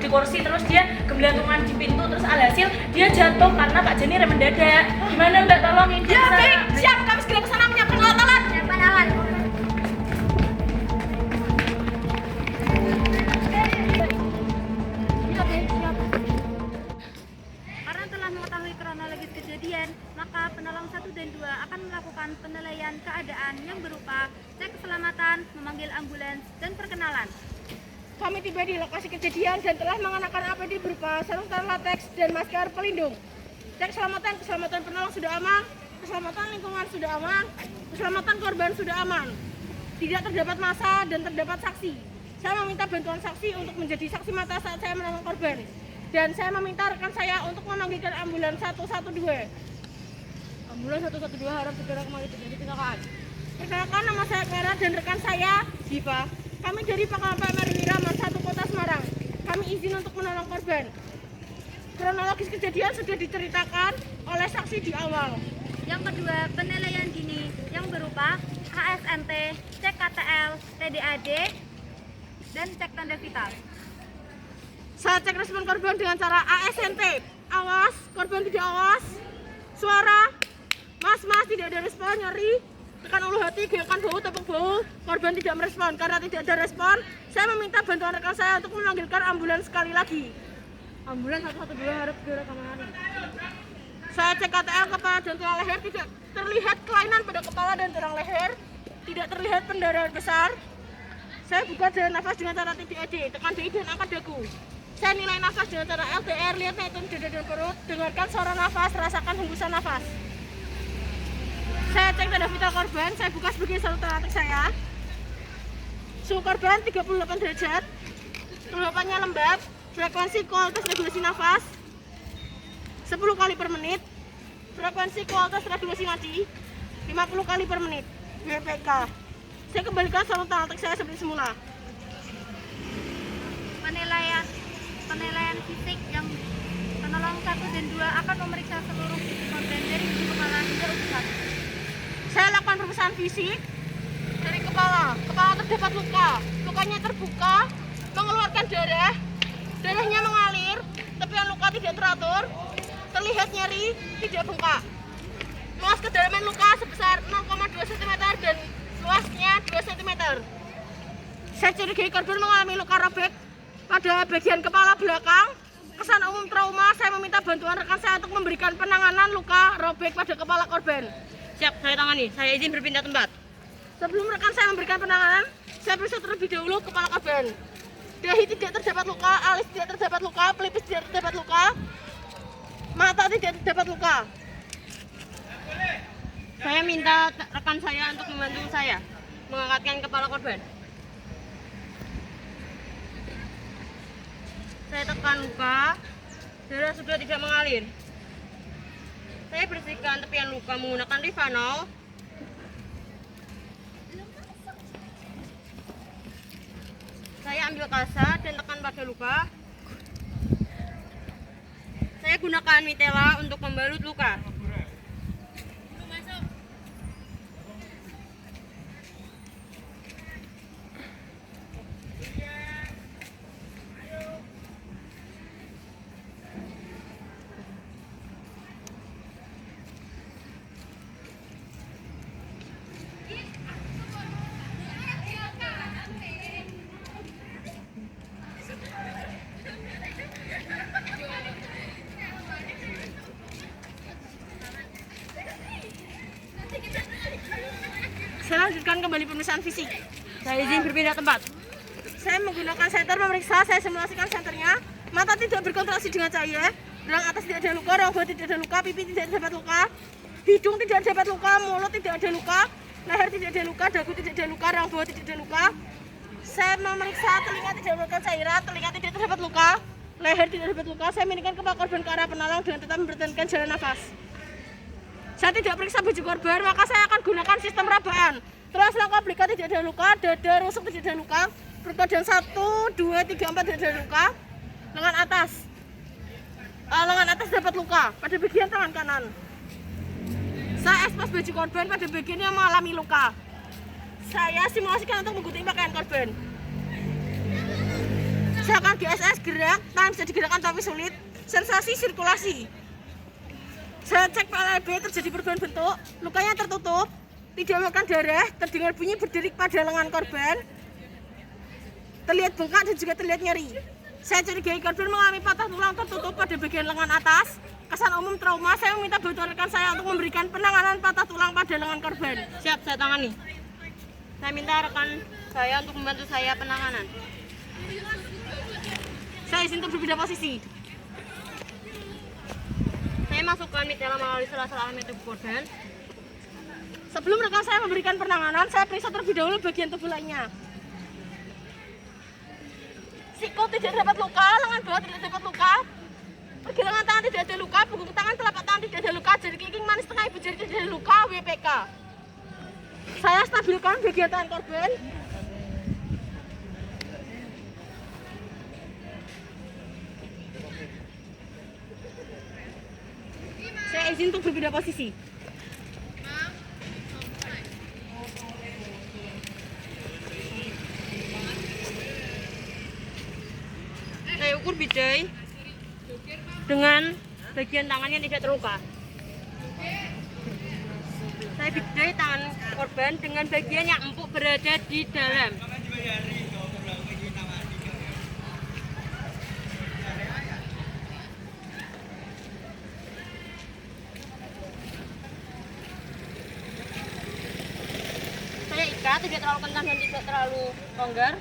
di kursi, terus dia gelantungan di pintu, terus alhasil dia jatuh karena Pak Jani rem mendadak. Gimana Mbak, tolongin dia? Ya baik, siap, kami segera ke sana menyiapkan alat-alat. Siapkan alat. Karena telah mengetahui kronologis kejadian, maka penolong 1 dan 2 akan melakukan penilaian keadaan yang berupa cek keselamatan, memanggil ambulans, dan perkenalan. Kami tiba di lokasi kejadian dan telah mengenakan APD berupa sarung tangan lateks dan masker pelindung. Cek keselamatan penolong sudah aman, keselamatan lingkungan sudah aman, keselamatan korban sudah aman. Tidak terdapat massa dan terdapat saksi. Saya meminta bantuan saksi untuk menjadi saksi mata saat saya menolong korban. Dan saya meminta rekan saya untuk memanggilkan ambulans 112. Ambulans 112 harap segera kembali terjadi kecelakaan. Perkenalkan, nama saya Clara dan rekan saya Diva. Kami dari Pangkalan Perwira Mar 1 Kota Semarang. Kami izin untuk menolong korban. Kronologis kejadian sudah diceritakan oleh saksi di awal. Yang kedua, penilaian dini yang berupa ASNT, cek KTL, TDAD, dan cek tanda vital. Saya cek respon korban dengan cara ASNT. Awas, korban tidak awas. Suara, mas tidak ada respon, nyeri. Tekan ulu hati, gerakan bahu, tepuk bahu. Korban tidak merespon. Karena tidak ada respon, saya meminta bantuan rekan saya untuk memanggilkan ambulans sekali lagi. Ambulans 112 harap segera kemari. Saya cek KTL kepala dan tulang leher, tidak terlihat kelainan pada kepala dan tulang leher. Tidak terlihat pendarahan besar. Saya buka jalan nafas dengan cara TDAD, tekan DI dan angkat dagu. Saya nilai nafas dengan cara LDR, lihat naik dada dan perut, dengarkan suara nafas, rasakan hembusan nafas. Saya cek tanda vital korban, saya buka sebagian saluran latex saya. Suhu korban 38 derajat, kelembapannya lembab, frekuensi kualitas regulasi nafas 10 kali per menit, frekuensi kualitas regulasi nadi 50 kali per menit, WPK. Saya kembalikan saluran latex saya seperti semula. Penilaian fisik yang penolong 1 dan 2 akan memeriksa seluruh fisik korban dari ujung kepala hingga ujung kaki. Saya lakukan pemeriksaan fisik dari kepala. Kepala terdapat luka, lukanya terbuka, mengeluarkan darah, darahnya mengalir, tepian luka tidak teratur, terlihat nyeri, tidak bengkak. Luas kedalaman luka sebesar 0,2 cm dan luasnya 2 cm. Saya curigai korban mengalami luka robek pada bagian kepala belakang. Kesan umum trauma, saya meminta bantuan rekan saya untuk memberikan penanganan luka robek pada kepala korban. Siap, saya tangani. Saya izin berpindah tempat. Sebelum rekan saya memberikan penanganan, saya periksa terlebih dahulu kepala korban. Dahi tidak terdapat luka, alis tidak terdapat luka, pelipis tidak terdapat luka, mata tidak terdapat luka. Saya minta rekan saya untuk membantu saya mengangkatkan kepala korban. Saya tekan luka, darah sudah tidak mengalir. Saya bersihkan tepian luka menggunakan Rivanol. Saya ambil kasa dan tekan pada luka. Saya gunakan mitela untuk membalut luka. Saya lanjutkan kembali pemeriksaan fisik. Saya izin berpindah tempat. Saya menggunakan senter memeriksa, saya simulasikan senternya. Mata tidak berkontraksi dengan cahaya, rahang atas tidak ada luka, rahang bawah tidak ada luka, pipi tidak terdapat luka, hidung tidak terdapat luka, mulut tidak ada luka, leher tidak ada luka, dagu tidak ada luka, rahang bawah tidak ada luka. Saya memeriksa telinga tidak melakukan cairan, telinga tidak terdapat luka, leher tidak terdapat luka. Saya meninggikan kepala korban ke arah penolong dengan tetap mempertahankan jalan nafas. Saya tidak periksa baju korban, maka saya akan gunakan sistem rabaan. Terus langkah belakang tidak ada luka, dada rusuk tidak ada luka, perut badan 1, 2, 3, 4 tidak ada luka, lengan atas dapat luka pada bagian tangan kanan. Saya ekspos baju korban pada bagian yang mengalami luka. Saya simulasikan untuk menggunting pakaian korban. Misalkan GSS gerak, tangan bisa digerakkan tapi sulit. Sensasi sirkulasi. Saya cek PLB terjadi perubahan bentuk, lukanya tertutup, tidak mengeluarkan darah, terdengar bunyi berderik pada lengan korban, terlihat bengkak dan juga terlihat nyeri. Saya curigai korban mengalami patah tulang tertutup pada bagian lengan atas. Kesan umum trauma, saya meminta bantuan rekan saya untuk memberikan penanganan patah tulang pada lengan korban. Siap, saya tangani. Saya minta rekan saya untuk membantu saya penanganan. Saya izin untuk berpindah posisi. Saya masukkan mitela melalui sela-sela alami tubuh korban. Sebelum rekan saya memberikan penanganan, saya periksa terlebih dahulu bagian tubuh lainnya. Siku tidak dapat luka, lengan bawah tidak dapat luka, pergelangan tangan tidak ada luka, punggung tangan, telapak tangan tidak ada luka, jari kelingking manis tengah ibu jari tidak ada luka, WPK. Saya stabilkan bagian tangan korban. Saya izin untuk berpindah posisi. Saya ukur bidai dengan bagian tangan yang tidak terluka. Saya bidai tangan korban dengan bagian yang empuk berada di dalam. Saya ikat tidak terlalu kencang dan tidak terlalu longgar.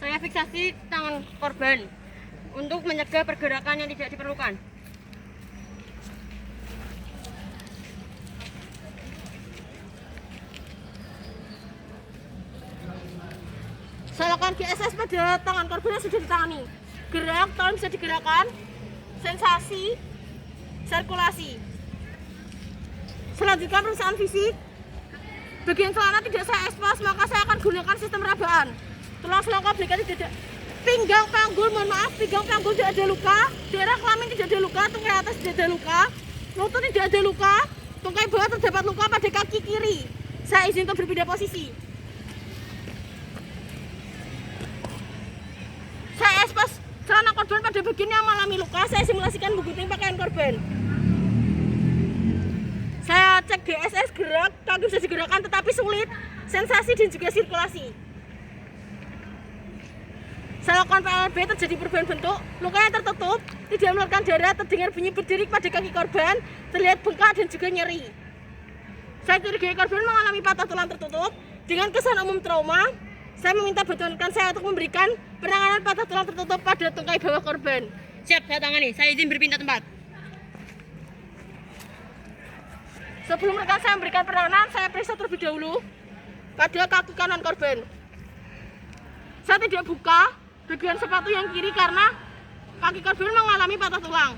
Saya fiksasi tangan korban untuk mencegah pergerakan yang tidak diperlukan. Saya lakukan GSS pada tangan korban yang sudah ditangani. Gerak, tangan bisa digerakkan. Sensasi, sirkulasi. Selanjutnya pemeriksaan fisik. Bagian celana tidak saya ekspos, maka saya akan gunakan sistem rabaan. Tulang selangkah belikan tidak ada. Pinggang panggul, mohon maaf, pinggang panggul tidak ada luka. Daerah kelamin tidak ada luka, tungkai atas tidak ada luka. Lutut tidak ada luka. Tungkai bawah terdapat luka pada kaki kiri. Saya izin untuk berpindah posisi. Saya ekspos celana korban pada bagian yang mengalami luka. Saya simulasikan menggunting pakaian korban. Saya cek GSS gerak, kaki bisa digerakkan tetapi sulit, sensasi dan juga sirkulasi. Saya lakukan PLB terjadi perubahan bentuk, lukanya tertutup, tidak mengeluarkan darah, terdengar bunyi berderik pada kaki korban, terlihat bengkak dan juga nyeri. Saya curigai korban mengalami patah tulang tertutup. Dengan kesan umum trauma, saya meminta bantuan rekan saya untuk memberikan penanganan patah tulang tertutup pada tungkai bawah korban. Siap, saya tangani. Saya izin berpindah tempat. Sebelum rekan saya memberikan penanganan, saya periksa terlebih dahulu pada kaki kanan korban. Saya tidak buka bagian sepatu yang kiri karena kaki korban mengalami patah tulang.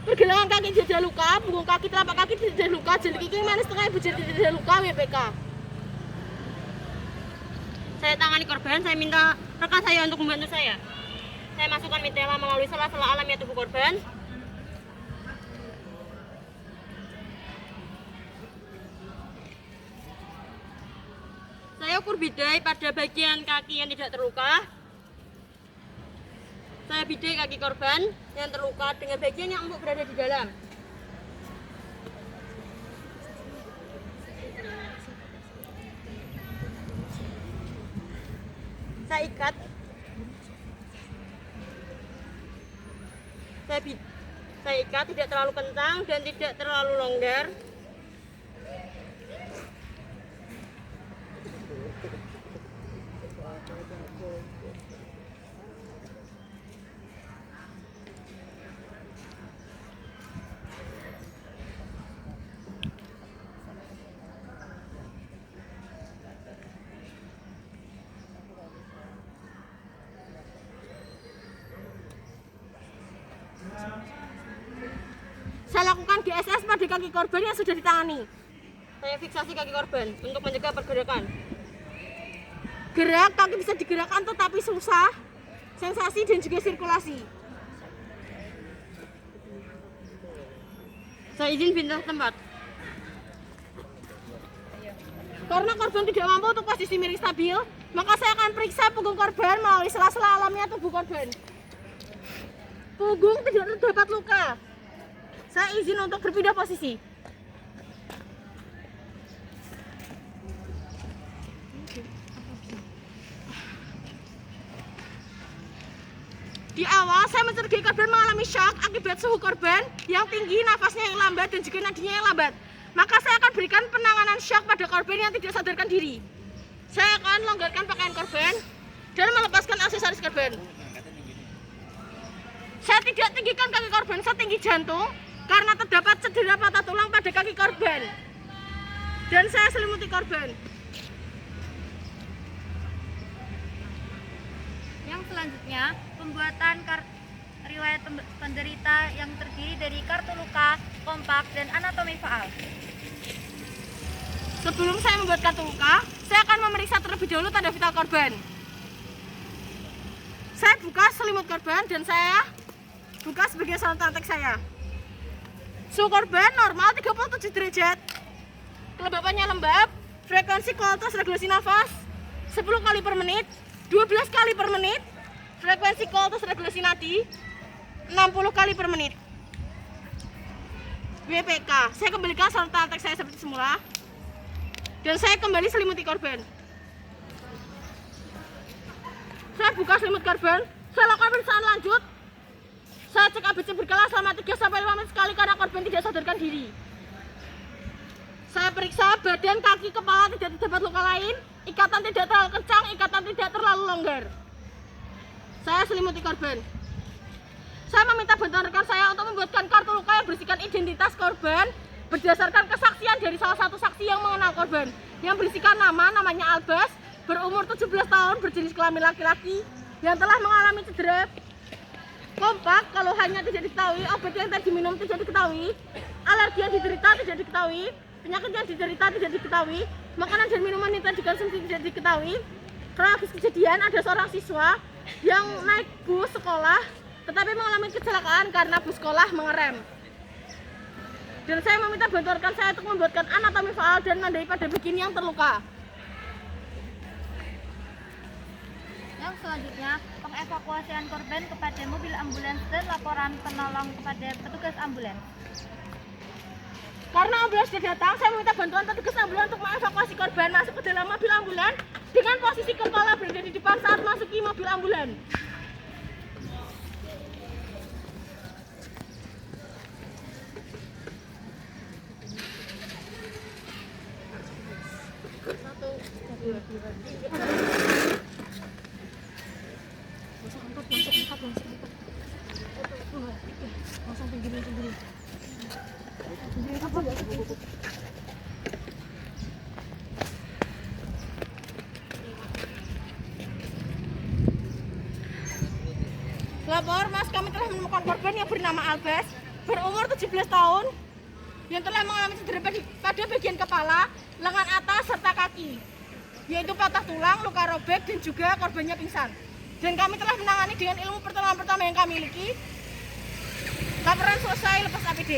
Pergelangan kaki tidak ada luka, punggung kaki, telapak kaki tidak ada luka, jari kelingking manis tengah ibu jari tidak ada luka, WPK. Saya tangani korban, saya minta rekan saya untuk membantu saya. Saya masukkan mitela melalui sela-sela alamiah tubuh korban. Saya ukur bidai pada bagian kaki yang tidak terluka. Saya bidai kaki korban yang terluka dengan bagian yang empuk berada di dalam. Saya ikat. Saya ikat tidak terlalu kencang dan tidak terlalu longgar. pada kaki korban yang sudah ditangani. Saya fiksasi kaki korban untuk mencegah pergerakan. Gerak, kaki bisa digerakkan tetapi susah, sensasi dan juga sirkulasi. Saya izin pindah tempat. Karena korban tidak mampu untuk posisi miring stabil, maka saya akan periksa punggung korban melalui sela-sela alamiah tubuh korban. Punggung tidak terdapat luka. Saya izin untuk berpindah posisi. Di awal, saya mencurigai korban mengalami shock akibat suhu korban yang tinggi, nafasnya yang lambat, dan juga nadinya yang lambat. Maka saya akan berikan penanganan shock pada korban yang tidak sadarkan diri. Saya akan longgarkan pakaian korban dan melepaskan aksesoris korban. Saya tidak tinggikan kaki korban setinggi jantung karena terdapat cedera patah tulang pada kaki korban. Dan saya selimuti korban. Yang selanjutnya, pembuatan riwayat penderita yang terdiri dari kartu luka, kompak, dan anatomi faal. Sebelum saya membuat kartu luka, saya akan memeriksa terlebih dahulu tanda vital korban. Saya buka selimut korban dan saya buka sebagian saluran teks saya. Suhu korban normal 37 derajat. Kelembapannya lembab, frekuensi kualitas regulasi nafas 10 kali per menit, 12 kali per menit, frekuensi kualitas regulasi nadi 60 kali per menit. WPK, saya kembalikan saluran teks saya seperti semula. Dan saya kembali selimuti korban. Saya buka selimut korban, saya lakukan pemeriksaan lanjut. Saya cek ABC berkala selama 3-5 menit sekali karena korban tidak sadarkan diri. Saya periksa badan, kaki, kepala tidak terdapat luka lain, ikatan tidak terlalu kencang, ikatan tidak terlalu longgar. Saya selimuti korban. Saya meminta bantuan rekan saya untuk membuatkan kartu luka yang berisikan identitas korban berdasarkan kesaksian dari salah satu saksi yang mengenal korban, yang berisikan namanya Albas, berumur 17 tahun, berjenis kelamin laki-laki, yang telah mengalami cedera. Kompak, kalau hanya tidak diketahui, obat yang tadi diminum tidak diketahui, alergi yang diderita tidak diketahui, penyakit yang diderita tidak diketahui, makanan dan minuman yang tadi dikonsumsi tidak diketahui. Kronologis kejadian, ada seorang siswa yang naik bus sekolah tetapi mengalami kecelakaan karena bus sekolah mengerem. Dan saya meminta bantuan rekan saya untuk membuatkan anatomi faal dan menandai pada bagian yang terluka. Yang selanjutnya, pengevakuasian korban kepada mobil ambulans dan laporan penolong kepada petugas ambulans. Karena ambulans sudah datang, saya meminta bantuan petugas ambulans untuk mengevakuasi korban masuk ke dalam mobil ambulans dengan posisi kepala berada di depan saat masuki mobil ambulans. Lapor, Mas, kami telah menemukan korban yang bernama Albas, berumur 17 tahun, yang telah mengalami cedera pada bagian kepala, lengan atas, serta kaki, yaitu patah tulang, luka robek, dan juga korbannya pingsan. Dan kami telah menangani dengan ilmu pertolongan pertama yang kami miliki. Laporan selesai, lepas APD.